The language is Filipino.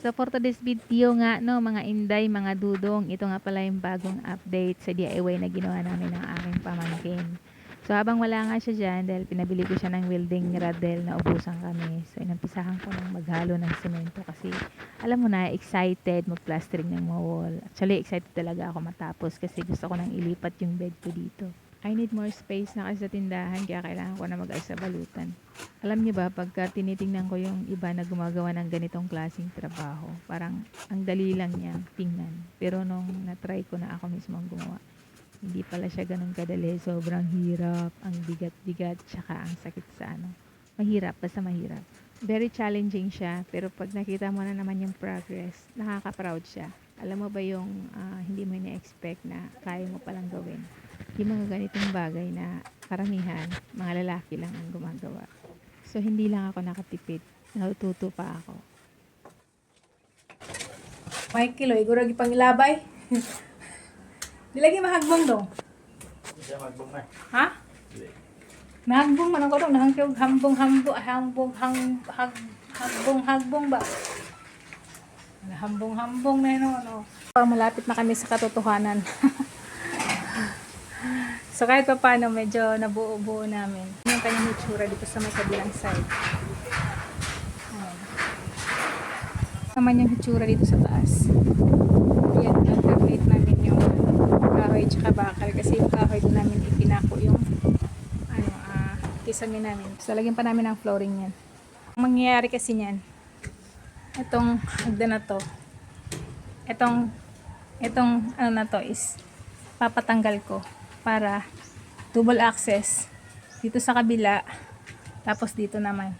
So for today's video nga no, mga inday, mga dudong, ito nga pala yung bagong update sa DIY na ginawa namin ng aking pamangkin. So habang wala nga siya dyan, dahil pinabili ko siya ng welding radel na ubusan kami. So inumpisahan ko ng maghalo ng semento kasi alam mo na, excited mag-plastering ng mga wall. Actually excited talaga ako matapos kasi gusto ko nang ilipat yung bed ko dito. I need more space na kasi sa tindahan kaya kailangan ko na mag-ayos sa balutan. Alam niyo ba, pagka tinitingnan ko yung iba na gumagawa ng ganitong klaseng trabaho, parang ang dali lang niya tingnan. Pero nung na-try ko na ako mismo ang gumawa, hindi pala siya ganun kadali. Sobrang hirap, ang bigat-bigat, tsaka ang sakit sa ano. Mahirap, basta mahirap. Very challenging siya, pero pag nakita mo na naman yung progress, nakaka-proud siya. Alam mo ba yung hindi mo ina-expect na kaya mo palang gawin? Yung mga ganitong bagay na karamihan, mga lalaki lang ang gumagawa. So, hindi lang ako nakatipid. Natututo pa ako. May kilo, iguro gipangilabay. Dilagi mahagbong dong. Hindi magbong na. Ha? Mahagbong man ako dong, nahangkyog hambong ba? Hambong na yun, ano. Malapit na kami sa katotohanan. So kahit pa paano, medyo nabuo-buo namin. Yung kanyang hitsura dito sa may kabilang side. Ayan. Naman yung hitsura dito sa taas. Yan, alternate namin yung kahoy tsaka bakal. Kasi yung kahoy din namin ipinako yung kisame namin. So lagyan pa namin ng flooring yan. Ang mangyayari kasi niyan, itong hagdan na to, itong ano na to is papatanggal ko para double access dito sa kabila, tapos dito naman